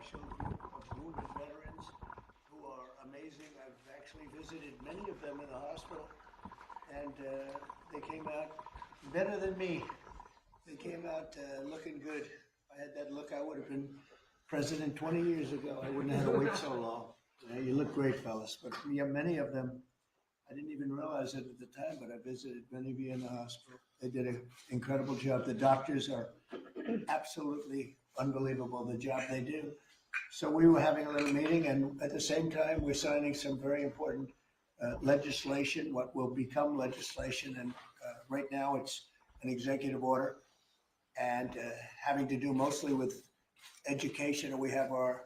special group of wounded veterans who are amazing. I've actually visited many of them in the hospital, and they came out better than me. They came out looking good. If I had that look, I would have been president 20 years ago. I wouldn't have had to wait so long. You look great, fellas. But yeah, many of them, I didn't even realize it at the time, but I visited many of you in the hospital. They did an incredible job. The doctors are absolutely unbelievable, the job they do. So we were having a little meeting, and at the same time, we're signing some very important legislation, what will become legislation. And right now, it's an executive order and having to do mostly with education. And we have our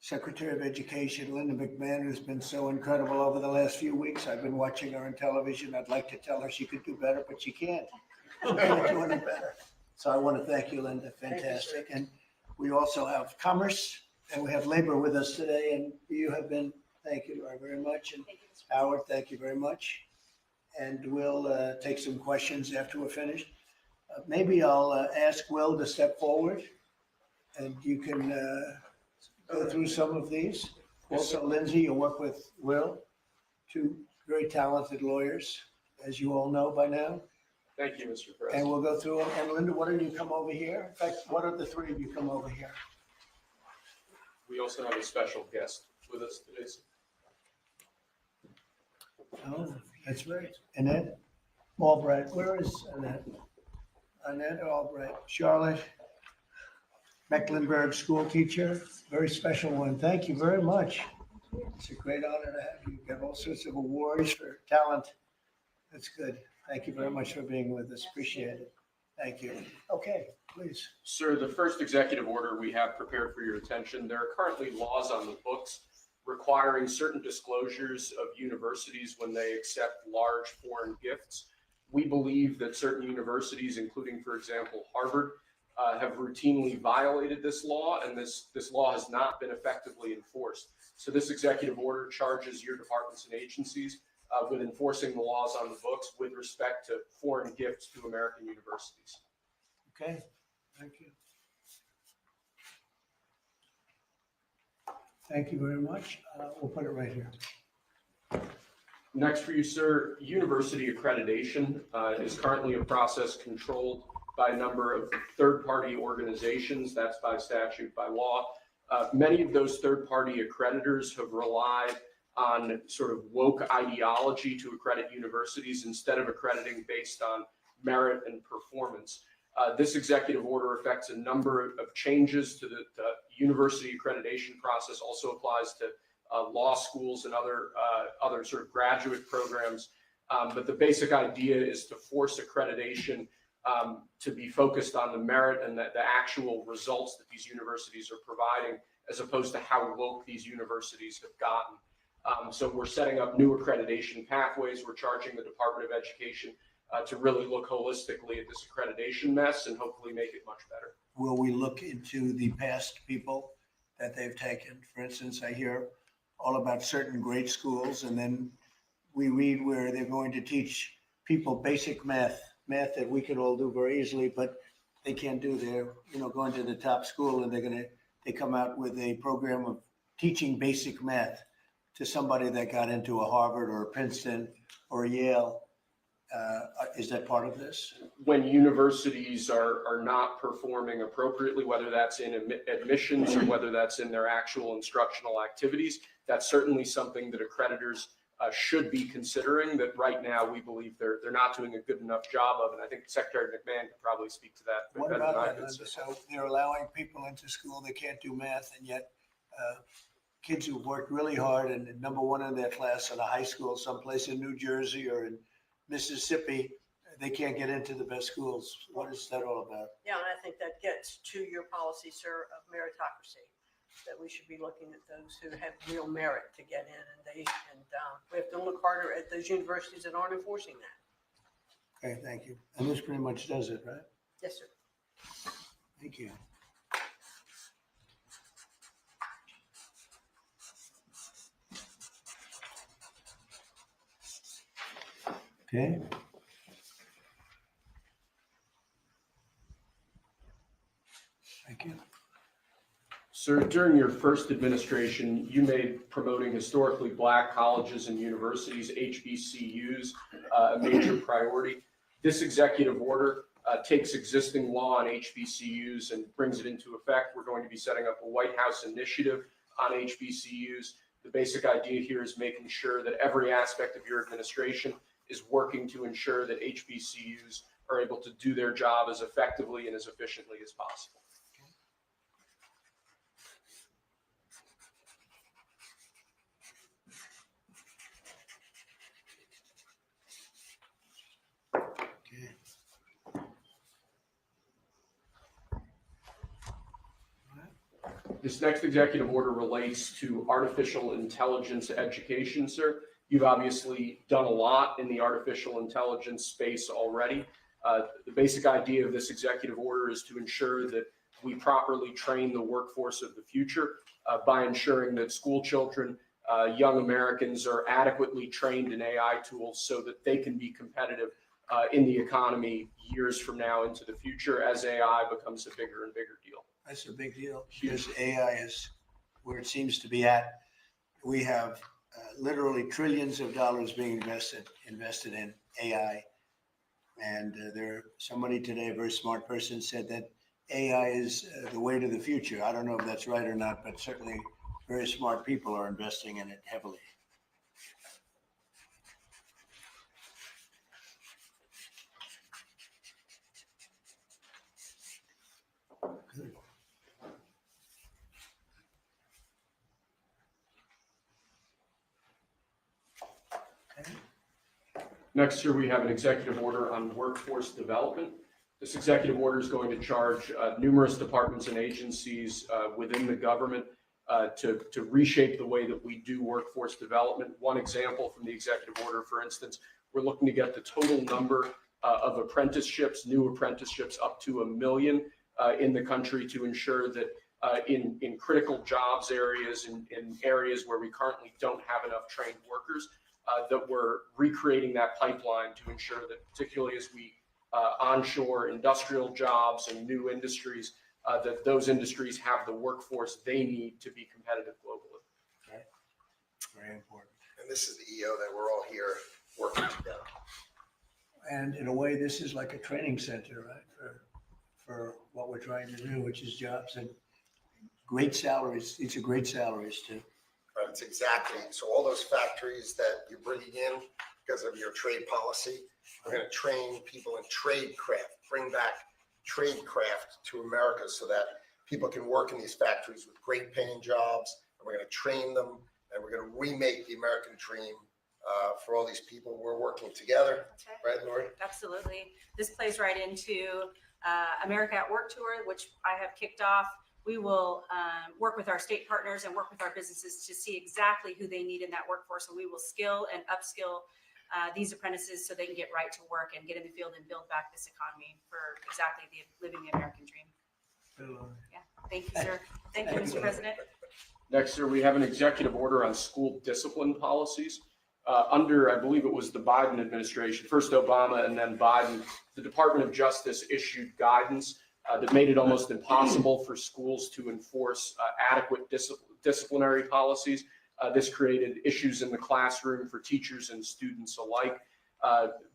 Secretary of Education, Linda McMahon, who's been so incredible over the last few weeks. I've been watching her on television. I'd like to tell her she could do better, but she can't. She can't do any better. So I want to thank you, Linda. Fantastic. And we also have Commerce, and we have Labor with us today. And you have been, thank you very much. And Howard, thank you very much. And we'll take some questions after we're finished. Maybe I'll ask Will to step forward, and you can go through some of these. Also, Lindsay, you'll work with Will, two very talented lawyers, as you all know by now. Thank you, Mr. President. And we'll go through them. And Linda, why don't you come over here? In fact, why don't the three of you come over here? We also have a special guest with us today. Oh, that's right. Annette Albright. Where is Annette? Annette Albright. Charlotte Mecklenburg, school teacher. Very special one. Thank you very much. It's a great honor to have you. You got all sorts of awards for talent. That's good. Thank you very much for being with us. Appreciate it. Thank you. Okay, please. Sir, the first executive order we have prepared for your attention, there are currently laws on the books requiring certain disclosures of universities when they accept large foreign gifts. We believe that certain universities, including, for example, Harvard, have routinely violated this law, and this law has not been effectively enforced. So this executive order charges your departments and agencies with enforcing the laws on the books with respect to foreign gifts to American universities. Okay, thank you. Thank you very much. We'll put it right here. Next for you, sir, university accreditation is currently a process controlled by a number of third-party organizations. That's by statute, by law. Many of those third-party accreditors have relied on sort of woke ideology to accredit universities instead of accrediting based on merit and performance. This executive order affects a number of changes to the university accreditation process, also applies to law schools and other sort of graduate programs. But the basic idea is to force accreditation to be focused on the merit and the actual results that these universities are providing, as opposed to how woke these universities have gotten. So we're setting up new accreditation pathways. We're charging the Department of Education to really look holistically at this accreditation mess and hopefully make it much better. Will we look into the past people that they've taken? For instance, I hear all about certain great schools, and then we read where they're going to teach people basic math that we could all do very easily, but they can't do. They're, going to the top school, and they come out with a program of teaching basic math to somebody that got into a Harvard or a Princeton or a Yale. Is that part of this? When universities are not performing appropriately, whether that's in admissions or whether that's in their actual instructional activities, that's certainly something that accreditors should be considering. That right now we believe they're not doing a good enough job of, and I think Secretary McMahon could probably speak to that. What about that, Linda? So they're allowing people into school that can't do math, and yet kids who've worked really hard and number one in their class in a high school someplace in New Jersey or in Mississippi, they can't get into the best schools. What is that all about? Yeah, and I think that gets to your policy, sir, of meritocracy, that we should be looking at those who have real merit to get in, and we have to look harder at those universities that aren't enforcing that. Okay, thank you. And this pretty much does it, right? Yes, sir. Thank you. Okay. Thank you. Sir, during your first administration, you made promoting historically black colleges and universities, HBCUs, a major priority. This executive order takes existing law on HBCUs and brings it into effect. We're going to be setting up a White House initiative on HBCUs. The basic idea here is making sure that every aspect of your administration is working to ensure that HBCUs are able to do their job as effectively and as efficiently as possible. This next executive order relates to artificial intelligence education, sir. You've obviously done a lot in the artificial intelligence space already. The basic idea of this executive order is to ensure that we properly train the workforce of the future by ensuring that school children, young Americans are adequately trained in AI tools so that they can be competitive in the economy years from now into the future as AI becomes a bigger and bigger deal. That's a big deal because AI is where it seems to be at. We have literally trillions of dollars being invested in AI. And somebody today, a very smart person, said that AI is the way to the future. I don't know if that's right or not, but certainly very smart people are investing in it heavily. Good. Next year, we have an executive order on workforce development. This executive order is going to charge numerous departments and agencies within the government to reshape the way that we do workforce development. One example from the executive order, for instance, we're looking to get the total number of apprenticeships, new apprenticeships, up to 1 million in the country to ensure that in critical jobs areas, in areas where we currently don't have enough trained workers, that we're recreating that pipeline to ensure that particularly as we onshore industrial jobs and new industries, that those industries have the workforce they need to be competitive globally. Okay. Very important. And this is the EO that we're all here working together. And in a way, this is like a training center, right, for what we're trying to do, which is jobs and great salaries. These are great salaries too. That's exactly. So all those factories that you're bringing in because of your trade policy, we're going to train people in trade craft, bring back trade craft to America so that people can work in these factories with great paying jobs. And we're going to train them and we're going to remake the American dream for all these people. We're working together. Okay. Right, Lori? Absolutely. This plays right into America at Work Tour, which I have kicked off. We will work with our state partners and work with our businesses to see exactly who they need in that workforce. And we will skill and upskill these apprentices so they can get right to work and get in the field and build back this economy for exactly living the American dream. Yeah. Thank you, sir. Thank you, Mr. President. Next, sir, we have an executive order on school discipline policies. Under, I believe it was the Biden administration, first Obama and then Biden, the Department of Justice issued guidance that made it almost impossible for schools to enforce adequate disciplinary policies. This created issues in the classroom for teachers and students alike.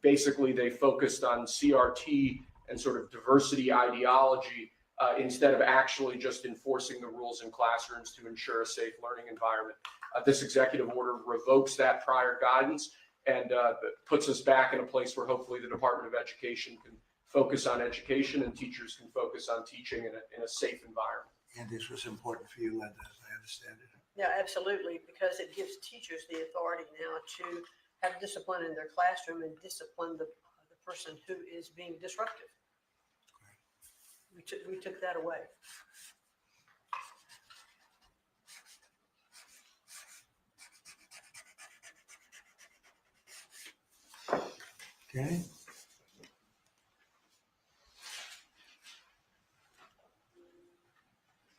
Basically, they focused on CRT and sort of diversity ideology instead of actually just enforcing the rules in classrooms to ensure a safe learning environment. This executive order revokes that prior guidance and puts us back in a place where hopefully the Department of Education can focus on education and teachers can focus on teaching in a safe environment. And this was important for you, Linda, as I understand it. Yeah, absolutely, because it gives teachers the authority now to have discipline in their classroom and discipline the person who is being disruptive. We took that away. Okay.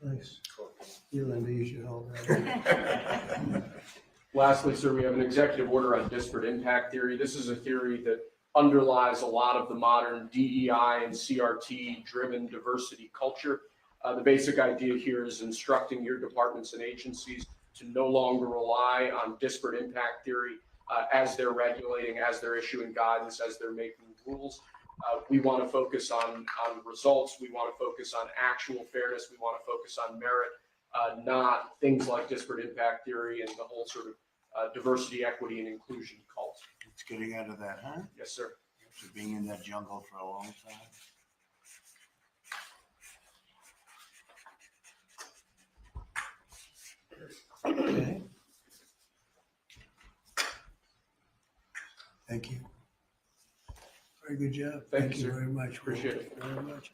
Nice. Cool. You, Linda, you should hold that. Lastly, sir, we have an executive order on disparate impact theory. This is a theory that underlies a lot of the modern DEI and CRT driven diversity culture. The basic idea here is instructing your departments and agencies to no longer rely on disparate impact theory as they're regulating, as they're issuing guidance, as they're making rules. We want to focus on results. We want to focus on actual fairness. We want to focus on merit, not things like disparate impact theory and the whole sort of diversity, equity, and inclusion cult. It's getting out of that, huh? Yes, sir. After being in that jungle for a long time. Okay. Thank you. Very good job. Thank you, sir. very much. Appreciate it. Very much.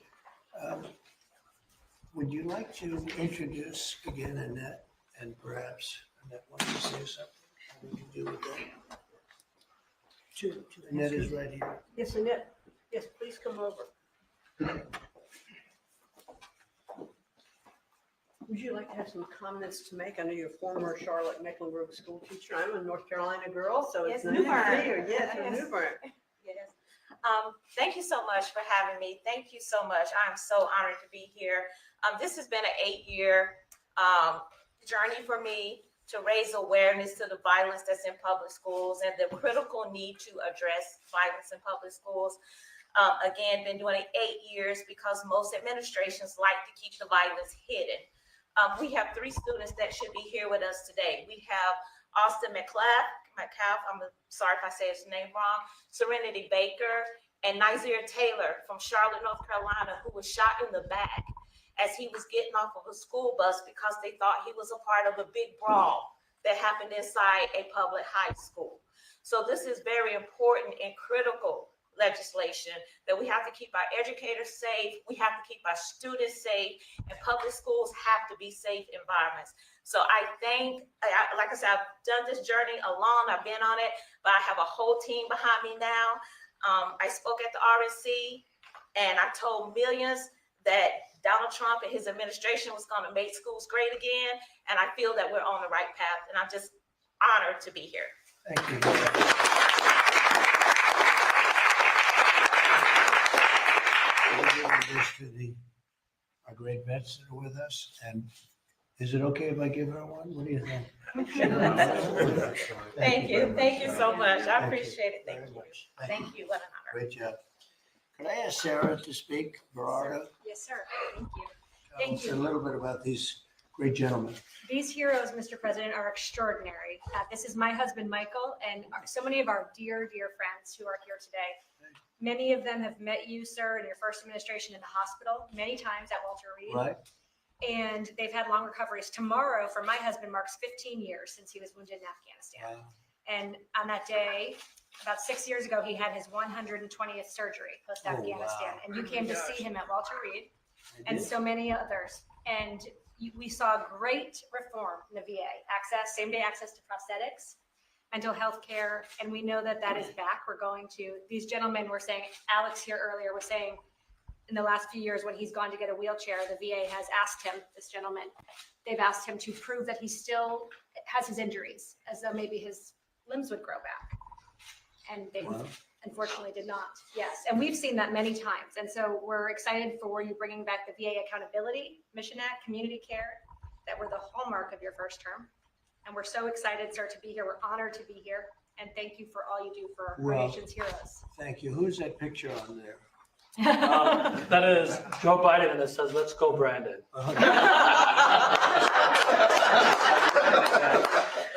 Would you like to introduce again Annette, and perhaps Annette wants to say something? How would you do with that? Annette is right here. Yes, Annette, yes, please come over. Would you like to have some comments to make? I know you're a former Charlotte Mecklenburg school teacher. I'm a North Carolina girl, so it's Yes, nice to Newbern. see you. Yes, from Yes. Newbern. Yes. Thank you so much for having me. Thank you so much. I'm so honored to be here. This has been an 8-year journey for me to raise awareness to the violence that's in public schools and the critical need to address violence in public schools. Again, been doing it 8 years because most administrations like to keep the violence hidden. We have 3 students that should be here with us today. We have Austin McCalf, I'm sorry if I say his name wrong, Serenity Baker, and Nizir Taylor from Charlotte, North Carolina, who was shot in the back as he was getting off of a school bus because they thought he was a part of a big brawl that happened inside a public high school. So this is very important and critical legislation that we have to keep our educators safe, we have to keep our students safe, and public schools have to be safe environments. So I think, like I said, I've done this journey alone, I've been on it, but I have a whole team behind me now. I spoke at the RNC and I told millions that Donald Trump and his administration was going to make schools great again, and I feel that we're on the right path, and I'm just honored to be here. Thank you. We're giving this to our great vets that are with us, and is it okay if I give her one? What do you think? Thank you. Thank you so much. I Thank you appreciate it. Thank very you. much. Thank you. What an honor. Great job. Could I ask Sarah to speak, Berardo? Yes, sir. Thank you. Tell Thank us you. a little bit about these great gentlemen. These heroes, Mr. President, are extraordinary. This is my husband, Michael, and so many of our dear, dear friends who are here today. Many of them have met you, sir, in your first administration in the hospital, many times at Walter Reed. Right? And they've had long recoveries. Tomorrow, for my husband, marks 15 years since he was wounded in Afghanistan. Wow. And on that day, about 6 years ago, he had his 120th surgery post-Afghanistan. wow. And you came to see him at Walter Reed. I And did. so many others. And we saw great reform in the VA, access, same-day access to prosthetics, mental health care, and we know that that is back. We're going to, these gentlemen were saying, Alex here earlier was saying, in the last few years when he's gone to get a wheelchair, the VA has asked him, this gentleman, they've asked him to prove that he still has his injuries, as though maybe his limbs would grow back. And they Wow. unfortunately did not. Yes, and we've seen that many times. And so we're excited for you bringing back the VA Accountability, Mission Act, Community Care, that were the hallmark of your first term. And we're so excited, sir, to be here. We're honored to be here. And thank you for all you do for our Well- nation's heroes. Thank you. Who's that picture on there? That is Joe Biden, and it says, "Let's go, Brandon."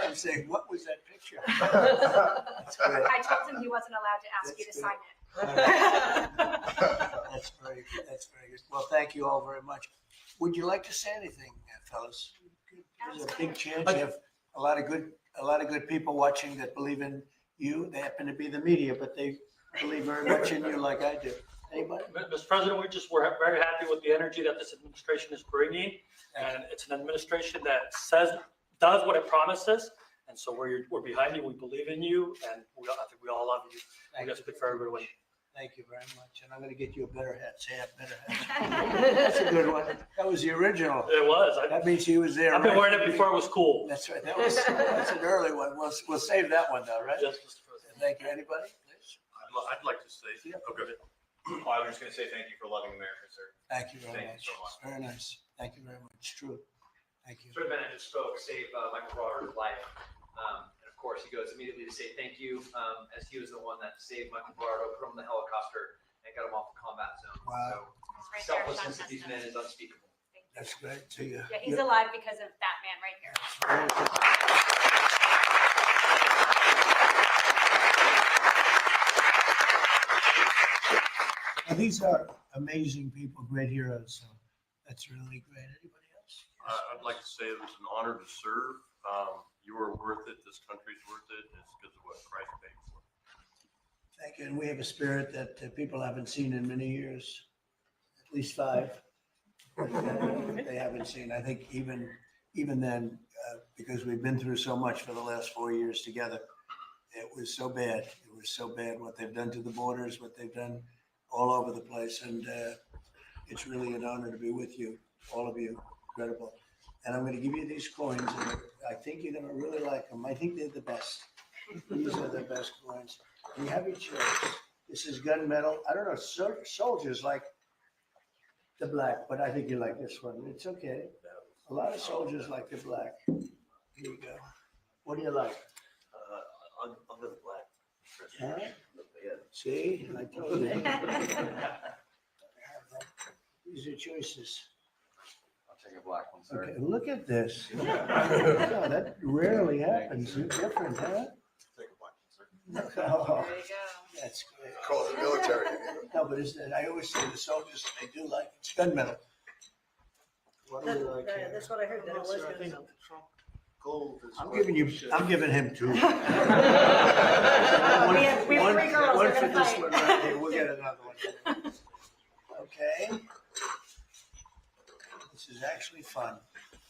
I'm saying, what was that picture? That's great. I told him he wasn't allowed to ask you to That's sign it. That's very good. That's very good. Well, thank you all very much. Would you like to say anything, fellas? There's a big chance you have a lot of good people watching that believe in you. They happen to be the media, but they believe very much in you like I do. Anybody? Mr. President, we're very happy with the energy that this administration is bringing, and it's an administration that does what it promises. And so we're behind you. We believe in you, and I think we all love you. We got to speak for everyone. Thank you very much. And I'm going to get you a better hat. Say a better hat. That's a good one. That was the original. It was. That means he was there. I've been right? wearing it before it was cool. That's right. That's an early one. We'll save that one though, right? Yes, Mr. President. Thank you. Anybody? Please. I'd like to say, Yeah. okay. I was just gonna say thank you for loving America, sir. Thank you very Thank you much. so much. Very nice. Thank you very much. True. Thank you. Sir Bennett just spoke, saved Michael Broder's life. And of course, he goes immediately to say thank you, as he was the one that saved Michael Broder, put him in the helicopter, and got him off the combat zone. Wow. So Right there, selflessness Sean of these men is unspeakable. That's great to you. Yeah, he's alive because of that man right here. Well, these are amazing people, great heroes. So that's really great. Anybody else? I'd like to say it was an honor to serve. You were worth it. This country's worth it. It's because of what Christ paid for. Thank you. And we have a spirit that people haven't seen in many years, at least 5. They haven't seen. I think even then, because we've been through so much for the last 4 years together, it was so bad. It was so bad what they've done to the borders, what they've done all over the place. And it's really an honor to be with you, all of you. Incredible. And I'm going to give you these coins. And I think you're going to really like them. I think they're the best. These are the best coins. You have your choice. This is gunmetal. I don't know, soldiers like the black, but I think you like this one. It's okay. A lot of soldiers like the black. Here you go. What do you like? I'll go with black. Huh? See, I told you. These are choices. I'll take a black one, sir. Okay, look at this. No, that rarely happens. You're different, huh? Take a black one, sir. Oh, There you go. that's great. Call the military. No, but isn't it, I always say the soldiers, they do like it. It's gunmetal. What do you like here? That's what I heard, that it was I think gonna. gold is. I'm giving him 2. We have 3 girls, One we're for gonna this fight. one right here. We'll get another one. Okay. This is actually fun.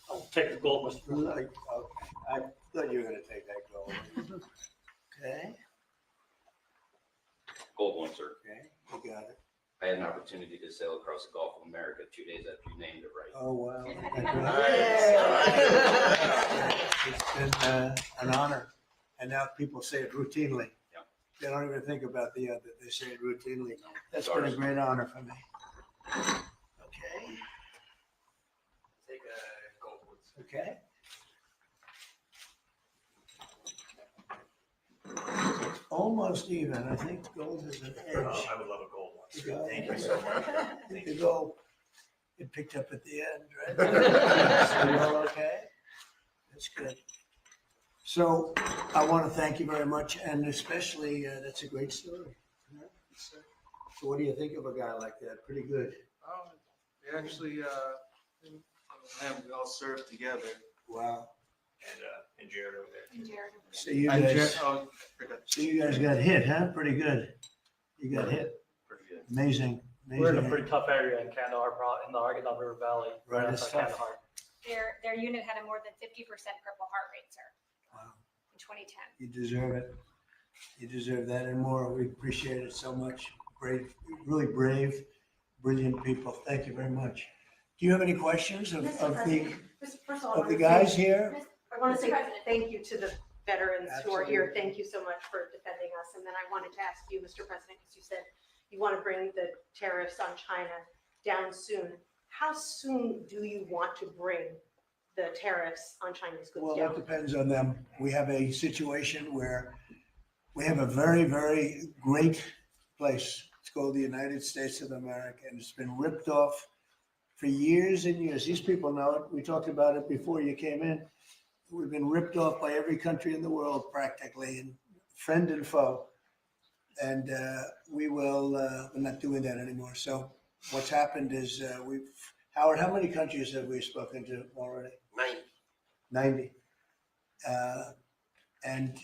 I'll take the gold, Mr. President. Like, okay. I thought you were gonna take that gold. Okay, Gold one, sir. okay, you got it. I had an opportunity to sail across the Gulf of America 2 days after you named it right. Oh, wow. Nice. It's been an honor. And now people say it routinely. Yeah. They don't even think about the other, they say it routinely. That's been a Ours. great honor for me. Okay, Take a gold one. okay. Almost even. I think gold is an edge. I would love a gold one, sir. Thank you so much. The gold, it picked up at the end, right? So you're all okay? That's good. So I want to thank you very much, and especially, that's a great story. So what do you think of a guy like that? Pretty good. We actually, we all served together. Wow. And Jared over there. So you And guys, oh, forgot. so you guys got hit, huh? Pretty good. You got hit. Pretty good. Amazing, We're in a amazing. pretty tough area in Kandahar, in the Arghandab River Valley. Right, it's outside tough. Kandahar. Their unit had a more than 50% Purple Heart rate, sir, Wow. in 2010. You deserve it. You deserve that and more. We appreciate it so much. Brave, really brave, brilliant people. Thank you very much. Do you have any questions of the guys here? I want to say thank you to the veterans who are here. Thank you so much for defending us. And then I wanted to ask you, Mr. President, because you said you want to bring the tariffs on China down soon. How soon do you want to bring the tariffs on Chinese goods Well, down? that depends on them. We have a situation where we have a very, very great place. It's called the United States of America, and it's been ripped off for years and years. These people know it. We talked about it before you came in. We've been ripped off by every country in the world practically, and friend and foe. And we're not doing that anymore. So what's happened is Howard, how many countries have we spoken to already? 90. And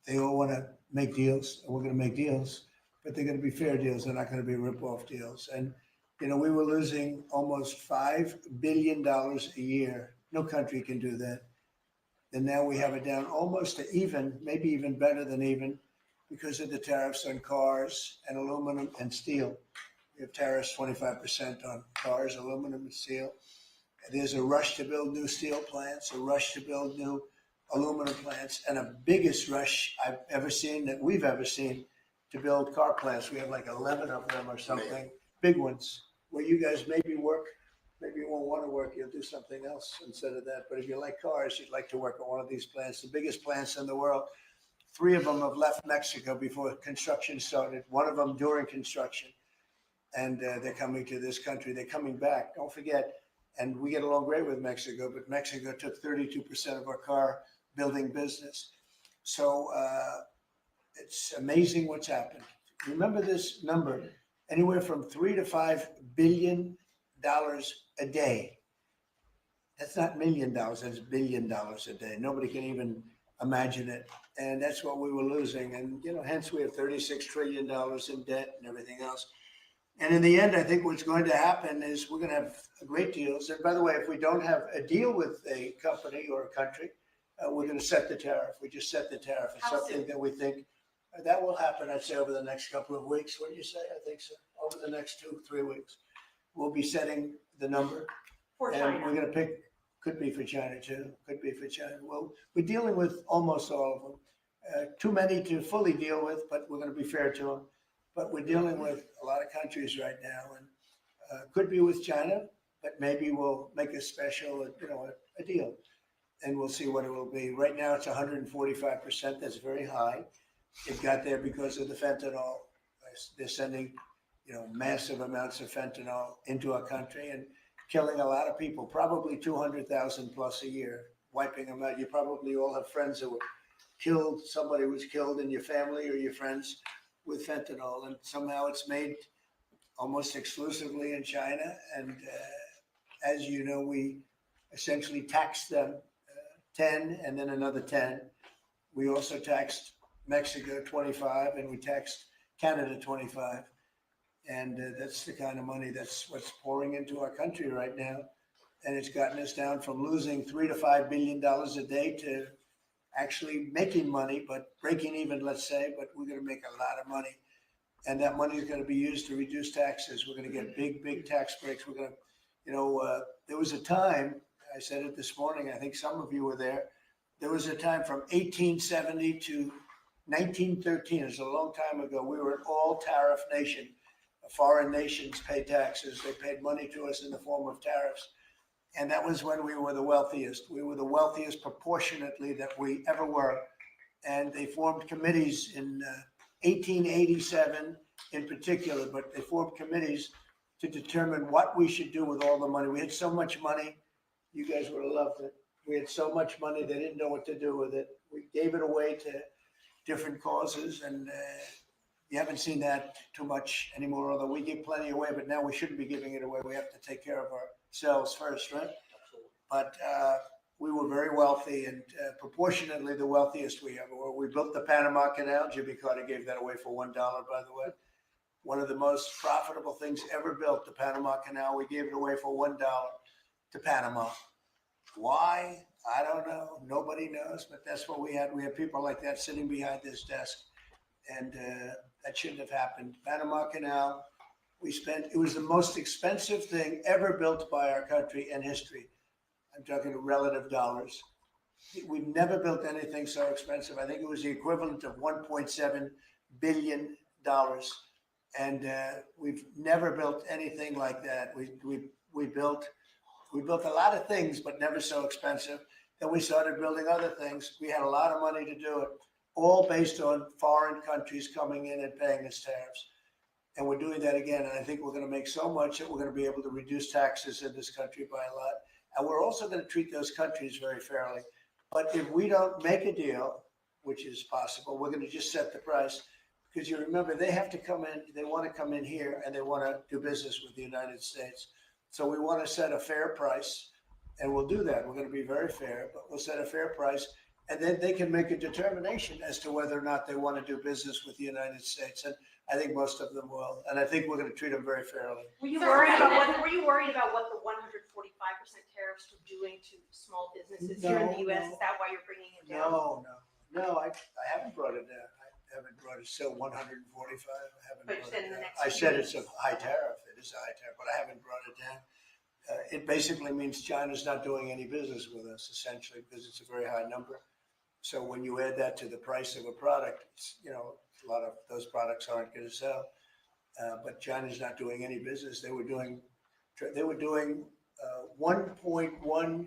they all want to make deals, and we're going to make deals, but they're going to be fair deals. They're not going to be rip-off deals. And, you know, we were losing almost $5 billion a year. No country can do that. And now we have it down almost to even, maybe even better than even, because of the tariffs on cars and aluminum and steel. We have tariffs 25% on cars, aluminum and steel. There's a rush to build new steel plants, a rush to build new aluminum plants, and a biggest rush I've ever seen, that we've ever seen, to build car plants. We have like 11 of them or something, big ones, where you guys maybe work, maybe it won't don't want to work, you'll do something else instead of that. But if you like cars, you'd like to work at one of these plants, the biggest plants in the world. 3 of them have left Mexico before construction started, 1 of them during construction. And they're coming to this country. They're coming back. Don't forget, and we get along great with Mexico, but Mexico took 32% of our car building business. So it's amazing what's happened. Remember this number, anywhere from $3 to $5 billion a day. That's not $1 million, that's $1 billion a day. Nobody can even imagine it. And that's what we were losing. And, you know, hence we have $36 trillion in debt and everything else. And in the end, I think what's going to happen is we're going to have great deals. And by the way, if we don't have a deal with a company or a country, we're going to set the tariff. We just set the tariff. It's something that we think that will happen, I'd say, over the next couple of weeks. What do you say? I think so. Over the next 2-3 weeks, we'll be setting the number. For And China. we're going to pick, could be for China too, could be for China. Well, we're dealing with almost all of them. Too many to fully deal with, but we're going to be fair to them. But we're dealing with a lot of countries right now, and could be with China, but maybe we'll make a special, you know, a deal, and we'll see what it will be. Right now, it's 145%. That's very high. It got there because of the fentanyl. They're sending, you know, massive amounts of fentanyl into our country and killing a lot of people, probably 200,000 plus a year, wiping them out. You probably all have friends that were killed. Somebody was killed in your family or your friends with fentanyl, and somehow it's made almost exclusively in China. And as you know, we essentially taxed them 10 and then another 10. We also taxed Mexico 25 and we taxed Canada 25. And that's the kind of money that's what's pouring into our country right now. And it's gotten us down from losing $3 to $5 billion a day to actually making money, but breaking even, let's say, but we're going to make a lot of money. And that money is going to be used to reduce taxes. We're going to get big, big tax breaks. We're going to, you know, there was a time, I said it this morning, I think some of you were there. There was a time from 1870 to 1913, it's a long time ago, we were an all tariff nation. Foreign nations paid taxes. They paid money to us in the form of tariffs. And that was when we were the wealthiest. We were the wealthiest proportionately that we ever were. And they formed committees in 1887 in particular, but they formed committees to determine what we should do with all the money. We had so much money. You guys would have loved it. We had so much money, they didn't know what to do with it. We gave it away to different causes, and you haven't seen that too much anymore, although we give plenty away, but now we shouldn't be giving it away. We have to take care of ourselves first, right? Absolutely. But we were very wealthy and proportionately the wealthiest we ever were. We built the Panama Canal. Jimmy Carter gave that away for $1, by the way. One of the most profitable things ever built, the Panama Canal. We gave it away for $1 to Panama. Why? I don't know. Nobody knows, but that's what we had. We had people like that sitting behind this desk, and that shouldn't have happened. Panama Canal, it was the most expensive thing ever built by our country in history. I'm talking relative dollars. We've never built anything so expensive. I think it was the equivalent of $1.7 billion. And we've never built anything like that. We built a lot of things, but never so expensive. Then we started building other things. We had a lot of money to do it, all based on foreign countries coming in and paying us tariffs. And we're doing that again. And I think we're going to make so much that we're going to be able to reduce taxes in this country by a lot. And we're also going to treat those countries very fairly. But if we don't make a deal, which is possible, we're going to just set the price. Because you remember, they have to come in, they want to come in here and they want to do business with the United States. So we want to set a fair price, and we'll do that. We're going to be very fair, but we'll set a fair price. And then they can make a determination as to whether or not they want to do business with the United States. And I think most of them will. And I think we're going to treat them very fairly. Were you worried about what the 145% tariffs are doing to small businesses here in the U.S.? Is that why you're bringing it down? No, I haven't brought it down. I haven't brought it still 145. I haven't But you brought said it in the down. next I few said weeks. it's a high tariff. It is a high tariff, but I haven't brought it down. It basically means China's not doing any business with us, essentially, because it's a very high number. So when you add that to the price of a product, a lot of those products aren't going to sell. But China's not doing any business. They were doing $1.1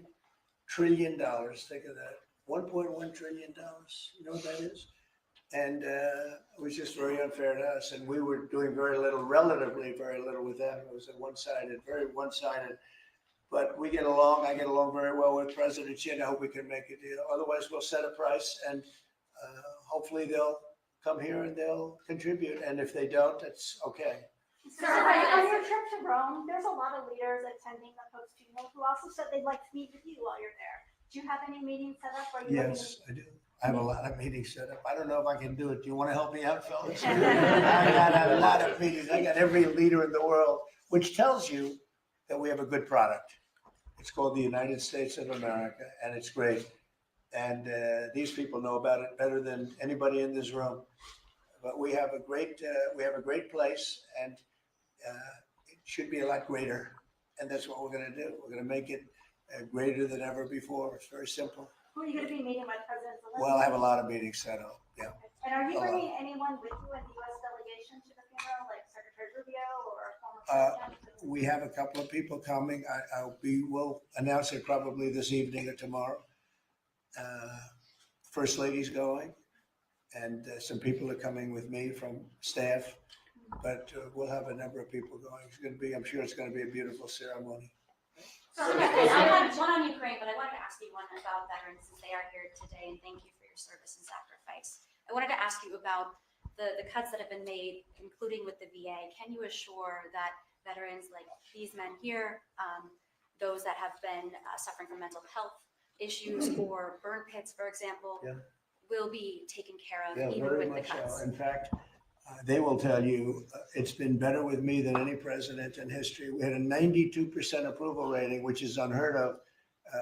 trillion. Think of that. $1.1 trillion. You know what that is? And it was just very unfair to us. And we were doing very little, relatively very little with them. It was a one-sided, very one-sided. But we get along. I get along very well with President Xi, and I hope we can make a deal. Otherwise, we'll set a price, and hopefully they'll come here and they'll contribute. And if they don't, it's okay. So on your trip to Rome, there's a lot of leaders attending the Pope's funeral who also said they'd like to meet with you while you're there. Do you have any meetings set up? Or are you Yes, I do. I have a lot of meetings set up. I don't know if I can do it. Do you want to help me out, fellas? I got a lot of meetings. I got every leader in the world, which tells you that we have a good product. It's called the United States of America, and it's great. And these people know about it better than anybody in this room. But we have a great place, and it should be a lot greater. And that's what we're going to do. We're going to make it greater than ever before. It's very simple. Who are you going to be meeting with, President Zelensky? Well, I have a lot of meetings set up. Yeah. And are you bringing anyone with you in the U.S. delegation to the funeral, like Secretary Rubio or former president? We have a couple of people coming. We'll announce it probably this evening or tomorrow. First Lady's going, and some people are coming with me from staff. But we'll have a number of people going. I'm sure it's going to be a beautiful ceremony. So I had one on Ukraine, but I wanted to ask you one about veterans since they are here today, and thank you for your service and sacrifice. I wanted to ask you about the cuts that have been made, including with the VA. Can you assure that veterans like these men here, those that have been suffering from mental health issues or burn pits, for example, will be taken care of even with the cuts? In fact, they will tell you it's been better with me than any president in history. We had a 92% approval rating, which is unheard of,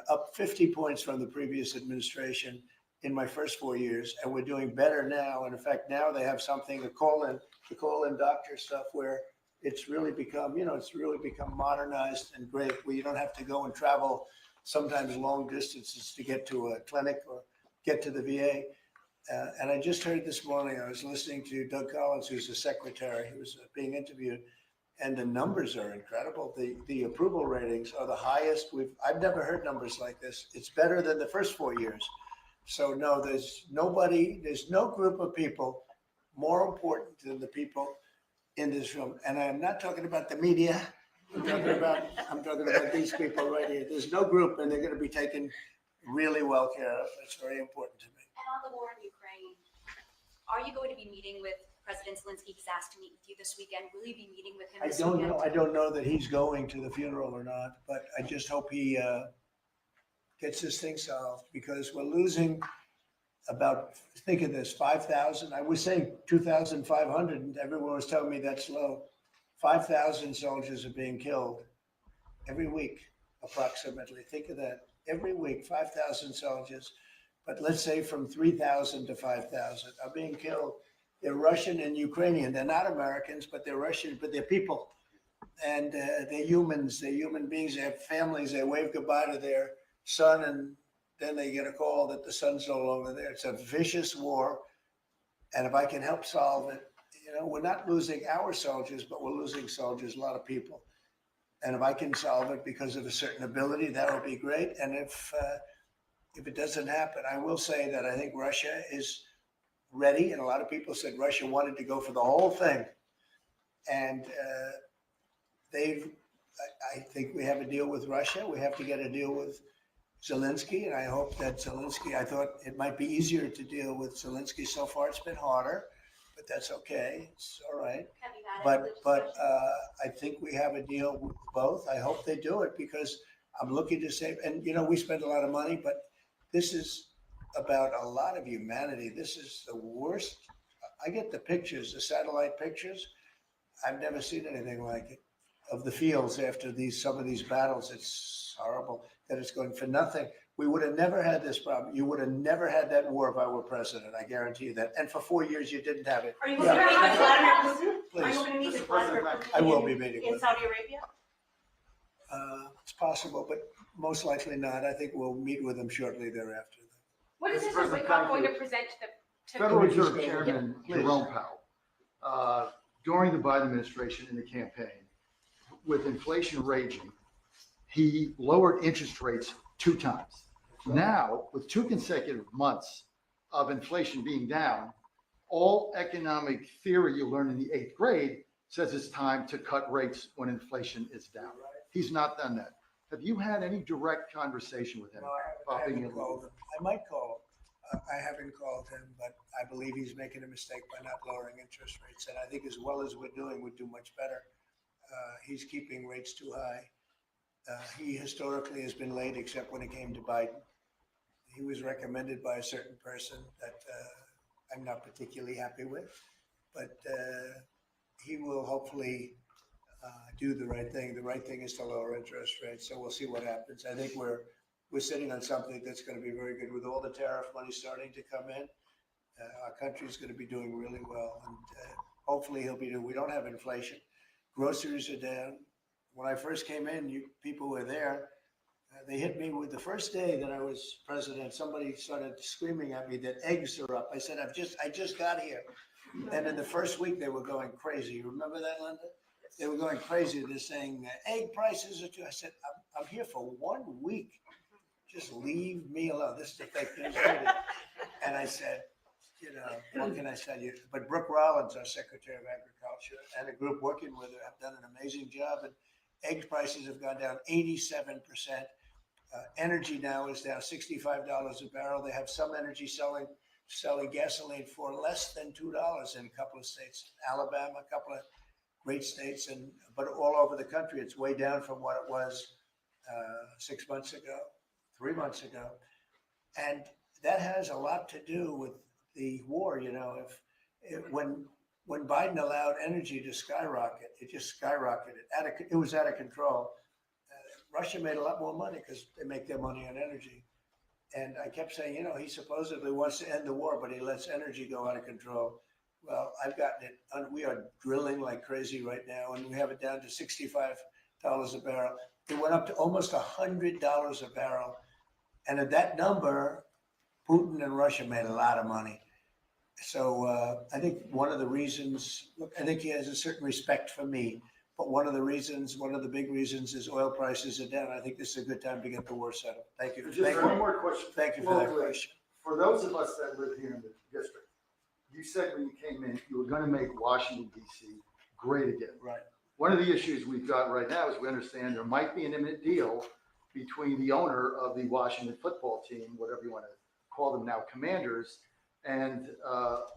up 50 points from the previous administration in my first 4 years. And we're doing better now. And in fact, now they have something to call in doctor stuff where it's really become, modernized and great, where you don't have to go and travel sometimes long distances to get to a clinic or get to the VA. And I just heard this morning, I was listening to Doug Collins, who's the secretary, who was being interviewed, and the numbers are incredible. The approval ratings are the highest I've never heard numbers like this. It's better than the first 4 years. So no, there's no group of people more important than the people in this room. And I'm not talking about the media. I'm talking about these people right here. There's no group, and they're going to be taken really well care of. It's very important to me. And on the war in Ukraine, are you going to be meeting with President Zelensky? He's asked to meet with you this weekend. Will you be meeting with him this weekend? I don't know that he's going to the funeral or not, but I just hope he gets this thing solved, because we're losing about, think of this, 5,000. I was saying 2,500, and everyone was telling me that's low. 5,000 soldiers are being killed every week, approximately. Think of that. Every week, 5,000 soldiers. But let's say from 3,000 to 5,000 are being killed. They're Russian and Ukrainian. They're not Americans, but they're Russian, but they're people. And they're humans. They're human beings. They have families. They wave goodbye to their son, and then they get a call that the son's no longer there. It's a vicious war. And if I can help solve it, we're not losing our soldiers, but we're losing soldiers, a lot of people. And if I can solve it because of a certain ability, that would be great. And if it doesn't happen, I will say that I think Russia is ready. And a lot of people said Russia wanted to go for the whole thing. And I think we have a deal with Russia. We have to get a deal with Zelensky. And I hope that I thought it might be easier to deal with Zelensky. So far, it's been harder, but that's okay. It's all right. But I think we have a deal with both. I hope they do it, because I'm looking to save. And, we spend a lot of money, but this is about a lot of humanity. This is the worst. I get the pictures, the satellite pictures. I've never seen anything like it of the fields after some of these battles. It's horrible that it's going for nothing. We would have never had this problem. You would have never had that war if I were president. I guarantee you that. And for 4 years, you didn't have it. Are you going to meet with Vladimir Putin? Please. Are you going to meet with Vladimir Putin? I will be meeting in with Saudi Arabia? It's possible, but most likely not. I think we'll meet with him shortly thereafter. What is Mr. Mr. President, Wickoff thank going you. to present to the Federal Please Reserve go ahead. Chairman Please. Jerome Powell, during the Biden administration in the campaign, with inflation raging, he lowered interest rates 2 times. Now, with 2 consecutive months of inflation being down, all economic theory you learn in the 8th grade says it's time to cut rates when inflation is down. He's not done that. Have you had any direct conversation with him? No, I haven't called him. I might call him. I haven't called him, but I believe he's making a mistake by not lowering interest rates. And I think as well as we're doing, we'd do much better. He's keeping rates too high. He historically has been late, except when it came to Biden. He was recommended by a certain person that I'm not particularly happy with, but he will hopefully do the right thing. The right thing is to lower interest rates. So we'll see what happens. I think we're sitting on something that's going to be very good with all the tariff money starting to come in. Our country is going to be doing really well, and hopefully he'll be doing. We don't have inflation. Groceries are down. When I first came in, people were there. They hit me with the first day that I was president. Somebody started screaming at me that eggs are up. I said, I just got here. And in the first week, they were going crazy. You remember that, Linda? They were going crazy. They're saying egg prices are too. I said, I'm here for 1 week. Just leave me alone. This is the fake news. And I said, what can I tell you? But Brooke Rollins, our Secretary of Agriculture, and a group working with her have done an amazing job. And egg prices have gone down 87%. Energy now is down $65 a barrel. They have some energy selling gasoline for less than $2 in a couple of states. Alabama, a couple of great states, but all over the country, it's way down from what it was 6 months ago, 3 months ago. And that has a lot to do with the war. When Biden allowed energy to skyrocket, it just skyrocketed. It was out of control. Russia made a lot more money because they make their money on energy. And I kept saying, he supposedly wants to end the war, but he lets energy go out of control. Well, I've gotten it. We are drilling like crazy right now, and we have it down to $65 a barrel. It went up to almost $100 a barrel. And at that number, Putin and Russia made a lot of money. So I think one of the reasons, look, I think he has a certain respect for me. But one of the big reasons is oil prices are down. I think this is a good time to get the war settled. Thank you. Just one more question. Thank you for that question. For those of us that live here in the district, you said when you came in, you were going to make Washington, D.C. great again. Right. One of the issues we've got right now is we understand there might be an imminent deal between the owner of the Washington football team, whatever you want to call them now, Commanders, and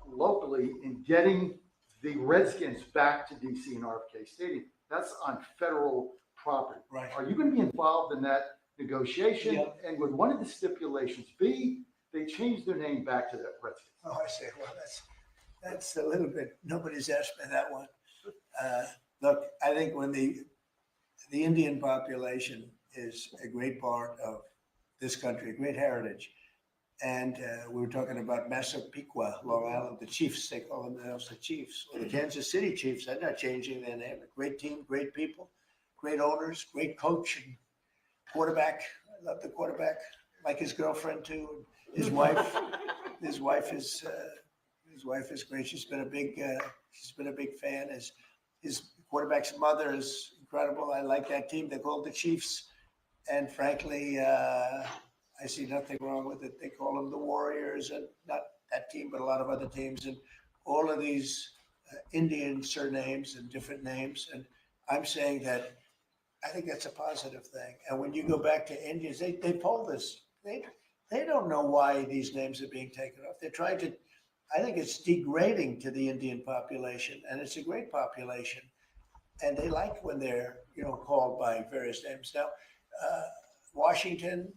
locally in getting the Redskins back to DC and RFK Stadium. That's on federal property. Right. Are you going to be involved in that negotiation? Yeah. And would one of the stipulations be they change their name back to the Redskins? Oh, I see. Well, that's a little bit, nobody's asked me that one. Look, I think when the Indian population is a great part of this country, a great heritage. And we were talking about Massapequa, Long Island, the Chiefs, they call themselves the Chiefs. Well, the Kansas City Chiefs, they're not changing their name. A great team, great people, great owners, great coach and quarterback. I love the quarterback, like his girlfriend too. His wife, his wife is great. She's been a big fan. His quarterback's mother is incredible. I like that team. They're called the Chiefs. And frankly, I see nothing wrong with it. They call them the Warriors, and not that team, but a lot of other teams, and all of these Indian surnames and different names. And I'm saying that I think that's a positive thing. And when you go back to Indians, they poll this. They don't know why these names are being taken off. They're trying to. I think it's degrading to the Indian population, and it's a great population, and they like when they're called by various names. Now, Washington.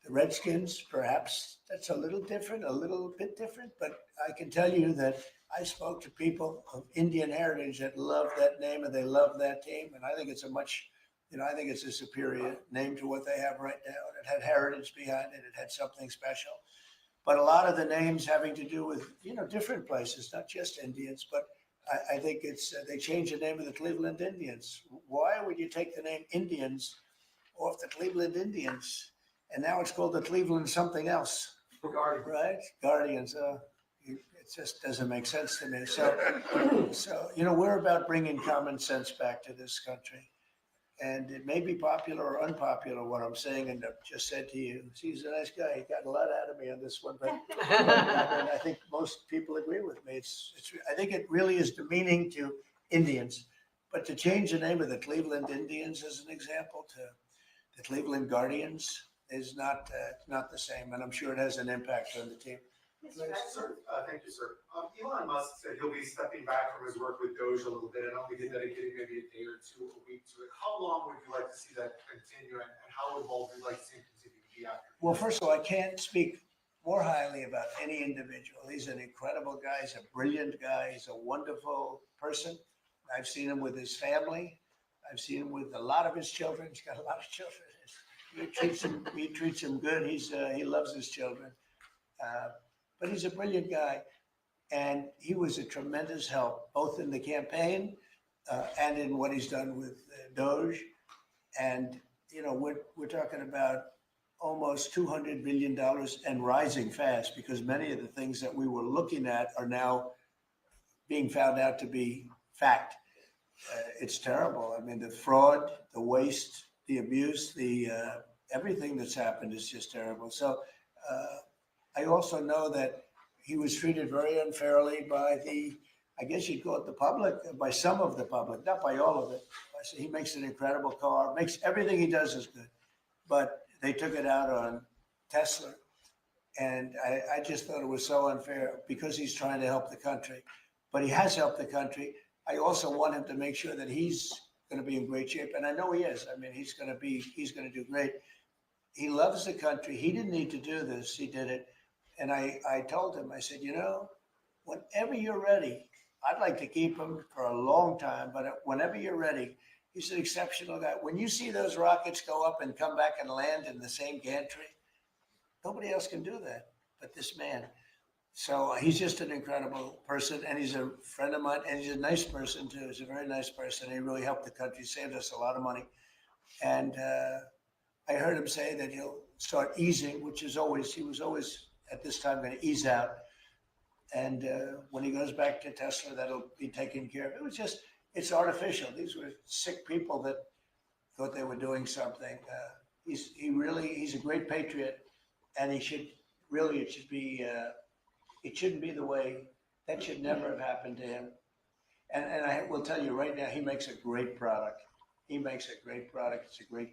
The Redskins, perhaps that's a little bit different, but I can tell you that I spoke to people of Indian heritage that love that name and they love that team. And I think it's I think it's a superior name to what they have right now. And it had heritage behind it. It had something special. But a lot of the names having to do with, different places, not just Indians, but I think they changed the name of the Cleveland Indians. Why would you take the name Indians off the Cleveland Indians? And now it's called the Cleveland something else. Guardians. Right? Guardians. It just doesn't make sense to me. So we're about bringing common sense back to this country. And it may be popular or unpopular what I'm saying, and I've just said to you, he's a nice guy. He got a lot out of me on this one, but I think most people agree with me. I think it really is demeaning to Indians. But to change the name of the Cleveland Indians as an example to the Cleveland Guardians is not the same, and I'm sure it has an impact on the team. Sir, thank you, sir. Elon Musk said he'll be stepping back from his work with DOGE a little bit and only be dedicating maybe a day or two a week to it. How long would you like to see that continue, and how involved would you like to see him continue to be after? Well, first of all, I can't speak more highly about any individual. He's an incredible guy. He's a brilliant guy. He's a wonderful person. I've seen him with his family. I've seen him with a lot of his children. He's got a lot of children. He treats them good. He loves his children. But he's a brilliant guy, and he was a tremendous help, both in the campaign and in what he's done with DOGE. And, you know, we're talking about almost $200 billion and rising fast, because many of the things that we were looking at are now being found out to be fact. It's terrible. I mean, the fraud, the waste, the abuse, everything that's happened is just terrible. So I also know that he was treated very unfairly by I guess you'd call it the public, by some of the public, not by all of it. He makes an incredible car, everything he does is good. But they took it out on Tesla. And I just thought it was so unfair because he's trying to help the country. But he has helped the country. I also want him to make sure that he's going to be in great shape. And I know he is. I mean, he's going to do great. He loves the country. He didn't need to do this. He did it. And I told him, I said, you know, whenever you're ready, I'd like to keep him for a long time, but whenever you're ready, he's an exceptional guy. When you see those rockets go up and come back and land in the same gantry, nobody else can do that but this man. So he's just an incredible person, and he's a friend of mine, and he's a nice person too. He's a very nice person. He really helped the country, saved us a lot of money. And I heard him say that he'll start easing, he was always at this time going to ease out. And when he goes back to Tesla, that'll be taken care of. It's artificial. These were sick people that thought they were doing something. He's a great patriot, and it shouldn't be the way, that should never have happened to him. And I will tell you right now, he makes a great product. It's a great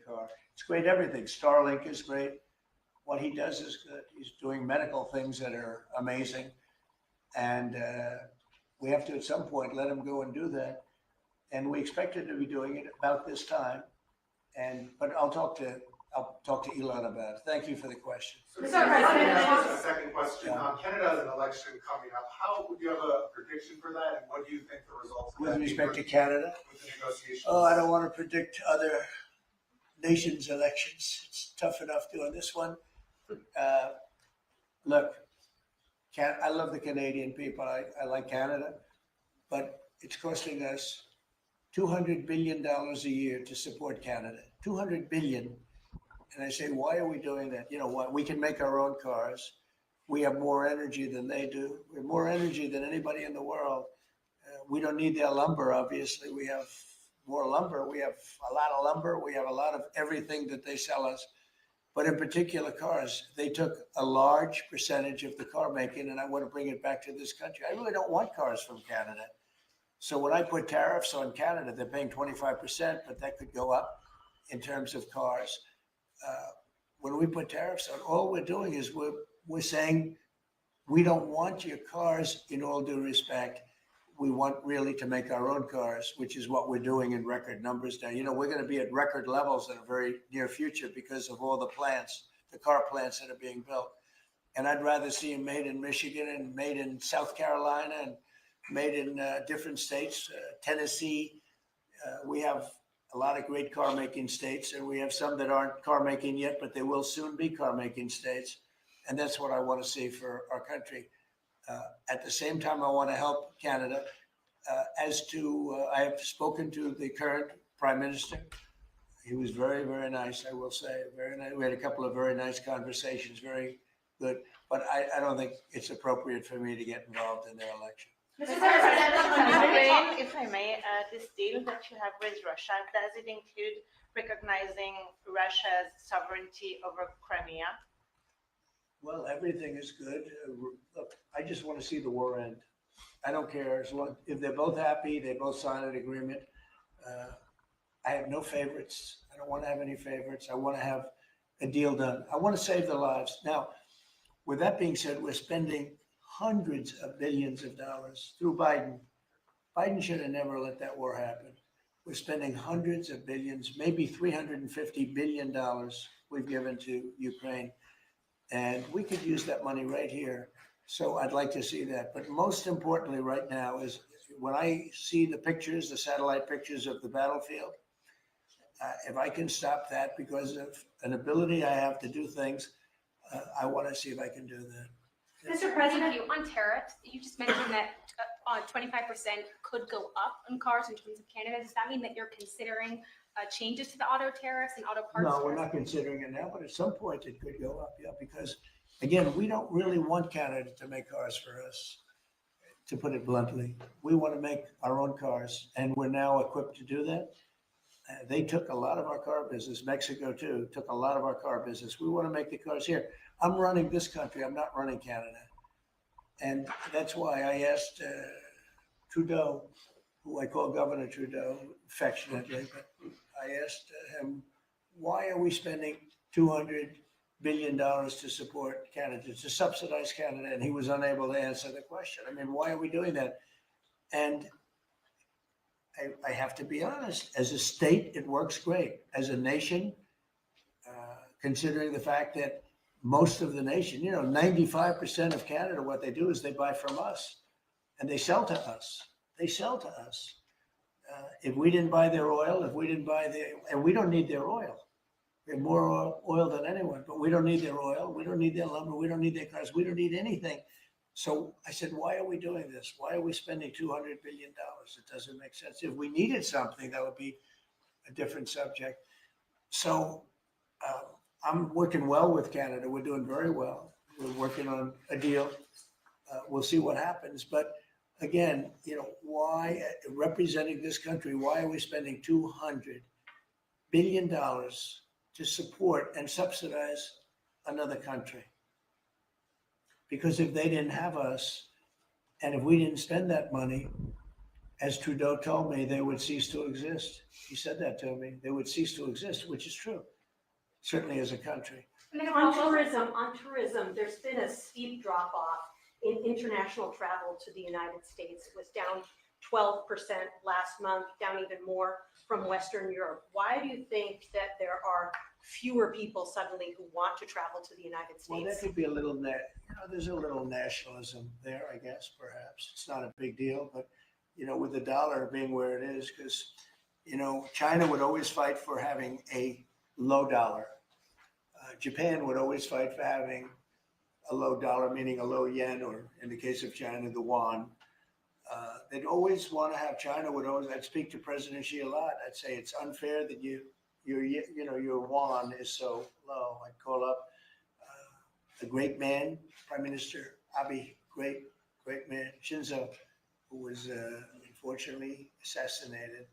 car. It's great everything. Starlink is great. What he does is good. He's doing medical things that are amazing. And we have to, at some point, let him go and do that. And we expect him to be doing it about this time. But I'll talk to Elon about it. Thank you for the question. So, a second question. Canada has an election coming up. How would you have a prediction for that, and what do you think the results With respect to Canada? With the negotiations? Oh, I don't want to predict other nations' elections. It's tough enough doing this one. Look, I love the Canadian people. I like Canada, but it's costing us $200 billion a year to support Canada. $200 billion. And I say, why are we doing that? You know what? We can make our own cars. We have more energy than they do. We have more energy than anybody in the world. We don't need their lumber, obviously. We have more lumber. We have a lot of lumber. We have a lot of everything that they sell us. But in particular cars, they took a large percentage of the car making, and I want to bring it back to this country. I really don't want cars from Canada. So when I put tariffs on Canada, they're paying 25%, but that could go up in terms of cars. When we put tariffs on, all we're doing is we're saying we don't want your cars in all due respect. We want really to make our own cars, which is what we're doing in record numbers now. You know, we're going to be at record levels in a very near future because of all the car plants that are being built. And I'd rather see them made in Michigan and made in South Carolina and made in different states, Tennessee. We have a lot of great car making states, and we have some that aren't car making yet, but they will soon be car making states. And that's what I want to see for our country. At the same time, I want to help Canada. I have spoken to the current Prime Minister. He was very, very nice, I will say. Very nice. We had a couple of very nice conversations, very good. But I don't think it's appropriate for me to get involved in their election. Mr. President, On on Ukraine, if I may, this deal that you have with Russia, does it include recognizing Russia's sovereignty over Crimea? Well, everything is good. Look, I just want to see the war end. I don't care as long, if they're both happy, they both sign an agreement. I have no favorites. I don't want to have any favorites. I want to have a deal done. I want to save the lives. Now, with that being said, we're spending hundreds of billions of dollars through Biden. Biden should have never let that war happen. We're spending hundreds of billions, maybe $350 billion we've given to Ukraine. And we could use that money right here. So I'd like to see that. But most importantly right now is when I see the pictures, the satellite pictures of the battlefield, if I can stop that because of an ability I have to do things, I want to see if I can do that. Mr. President, you on tariffs, you just mentioned that 25% could go up on cars in terms of Canada. Does that mean that you're considering changes to the auto tariffs and auto parts? No, we're not considering it now, but at some point it could go up, yeah, because again, we don't really want Canada to make cars for us, to put it bluntly. We want to make our own cars, and we're now equipped to do that. They took a lot of our car business. Mexico too took a lot of our car business. We want to make the cars here. I'm running this country. I'm not running Canada. And that's why I asked Trudeau, who I call Governor Trudeau affectionately, but I asked him, why are we spending $200 billion to support Canada, to subsidize Canada? And he was unable to answer the question. I mean, why are we doing that? And I have to be honest, as a state, it works great. As a nation, considering the fact that most of the nation, 95% of Canada, what they do is they buy from us and they sell to us. They sell to us. If we didn't buy their oil, and we don't need their oil. We have more oil than anyone, but we don't need their oil. We don't need their lumber. We don't need their cars. We don't need anything. So I said, why are we doing this? Why are we spending $200 billion? It doesn't make sense. If we needed something, that would be a different subject. So I'm working well with Canada. We're doing very well. We're working on a deal. We'll see what happens. But again, why, representing this country, why are we spending $200 billion to support and subsidize another country? Because if they didn't have us, and if we didn't spend that money, as Trudeau told me, they would cease to exist. He said that to me. They would cease to exist, which is true, certainly as a country. On tourism, there's been a steep drop off in international travel to the United States. It was down 12% last month, down even more from Western Europe. Why do you think that there are fewer people suddenly who want to travel to the United States? Well, that could be a little, there's a little nationalism there, I guess, perhaps. It's not a big deal, but, with the dollar being where it is, because, China would always fight for having a low dollar. Japan would always fight for having a low dollar, meaning a low yen, or in the case of China, the yuan. They'd always want to have, I'd speak to President Xi a lot. I'd say it's unfair that your yuan is so low. I'd call up a great man, Prime Minister Abe, great man, Shinzo, who was unfortunately assassinated.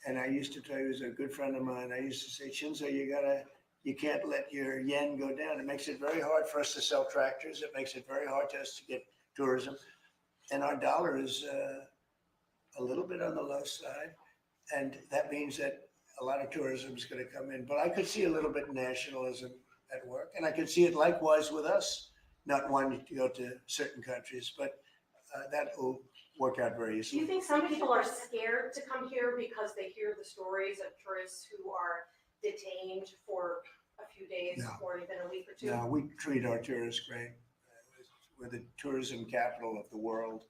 And I used to tell you, he was a good friend of mine. I used to say, Shinzo, you can't let your yen go down. It makes it very hard for us to sell tractors. It makes it very hard to us to get tourism. And our dollar is a little bit on the low side. And that means that a lot of tourism is going to come in. But I could see a little bit of nationalism at work. And I could see it likewise with us, not wanting to go to certain countries. But that will work out very Do easily. you think some people are scared to come here because they hear the stories of tourists who are detained for a few days No. or even a week or two? No, we treat our tourists great. We're the tourism capital of the world.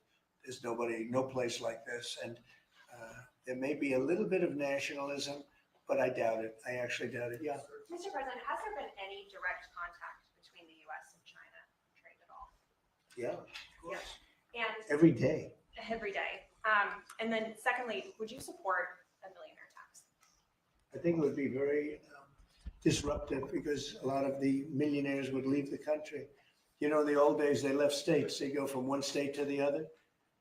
There's no place like this. And there may be a little bit of nationalism, but I doubt it. I actually doubt it, yeah. Mr. President, has there been any direct contact between the U.S. and China trade at all? Yeah, of course. And Every day. every day. And then secondly, would you support a millionaire tax? I think it would be very disruptive because a lot of the millionaires would leave the country. In the old days, they left states. They go from one state to the other.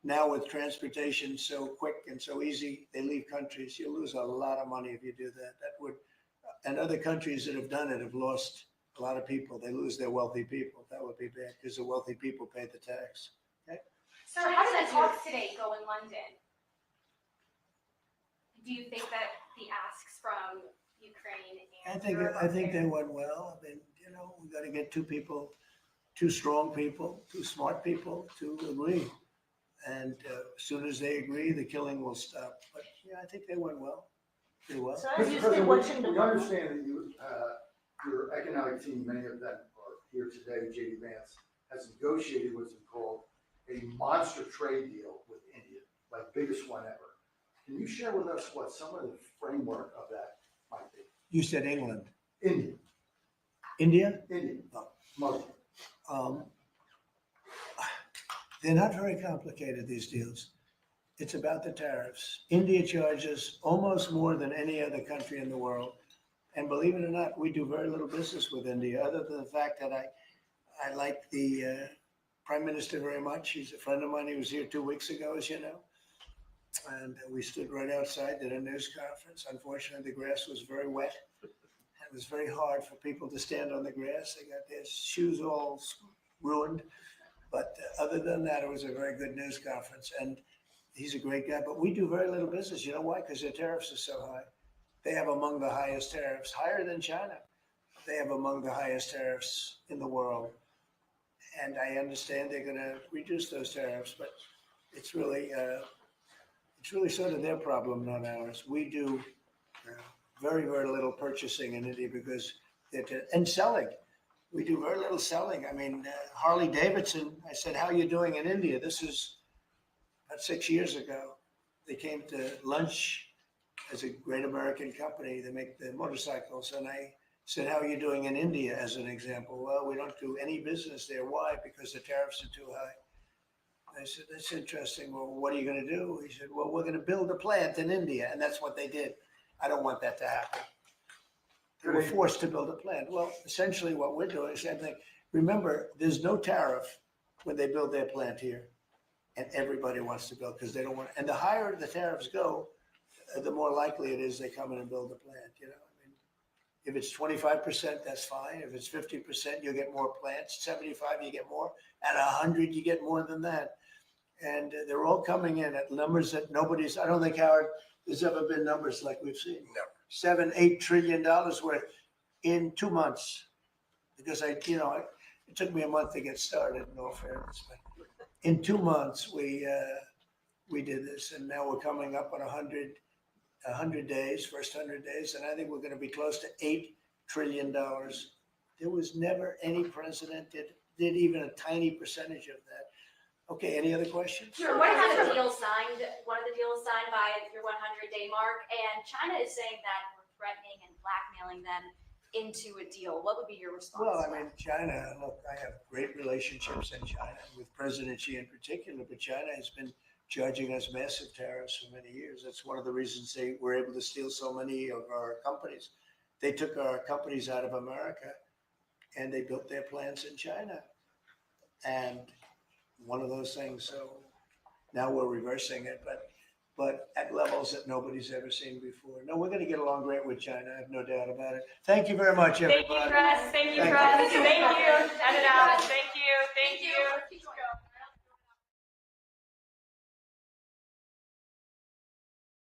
now with transportation so quick and so easy, they leave countries. You lose a lot of money if you do that. That would, and other countries that have done it have lost a lot of people. They lose their wealthy people. That would be bad because the wealthy people pay the tax. Okay? So how did the talks today go in London? Do you think that the asks from Ukraine and Europe I think they went well. I mean, you know, we got to get two people, two strong people, two smart people to agree. And as soon as they agree, the killing will stop. But yeah, I think they went well, pretty well. So Mr. as you President, said, watching the. we understand that you, your economic team, many of them are here today, JD Vance, has negotiated what's called a monster trade deal with India, like biggest one ever. Can you share with us what some of the framework of that might be? You said England. India, India? India, No. Muslim. They're not very complicated, these deals. It's about the tariffs. India charges almost more than any other country in the world. And believe it or not, we do very little business with India, other than the fact that I like the Prime Minister very much. He's a friend of mine. He was here 2 weeks ago, as you know. And we stood right outside, did a news conference. Unfortunately, the grass was very wet. It was very hard for people to stand on the grass. They got their shoes all ruined. But other than that, it was a very good news conference. And he's a great guy. But we do very little business. You know why? Because their tariffs are so high. They have among the highest tariffs, higher than China. They have among the highest tariffs in the world. And I understand they're going to reduce those tariffs, but it's really sort of their problem, not ours. We do very, very little purchasing in India because and selling. We do very little selling. I mean, Harley Davidson, I said, how are you doing in India? This is about 6 years ago. They came to lunch as a great American company. They make the motorcycles. And I said, how are you doing in India, as an example? Well, we don't do any business there. Why? Because the tariffs are too high. I said, that's interesting. Well, what are you going to do? He said, well, we're going to build a plant in India. And that's what they did. I don't want that to happen. They were forced to build a plant. Well, essentially what we're doing is the same thing. Remember, there's no tariff when they build their plant here. And everybody wants to build because they don't want, and the higher the tariffs go, the more likely it is they come in and build a plant, you know. I mean, if it's 25%, that's fine. If it's 50%, you'll get more plants. 75, you get more. At 100, you get more than that. And they're all coming in at numbers that nobody's, I don't think, Howard, there's ever been numbers like we've seen. Never. $7-8 trillion worth in 2 months. Because it took me a month to get started, in all fairness. But in 2 months, we did this, and now we're coming up on 100 days, first 100 days, and I think we're going to be close to $8 trillion. There was never any president that did even a tiny percentage of that. Okay, any other questions? Sure. What had a deal signed, one of the deals signed by your 100-day mark, and China is saying that we're threatening and blackmailing them into a deal. What would be your response? Well, to I mean, China, look, I have great relationships in China, with President Xi in particular, but China has been charging us massive tariffs for many years. That's one of the reasons they were able to steal so many of our companies. They took our companies out of America and they built their plants in China. And one of those things, so now we're reversing it, but at levels that nobody's ever seen before. No, we're going to get along great with China. I have no doubt about it. Thank you very much, everybody. Thank you, Press. Thank you, Thank Press. Thank you.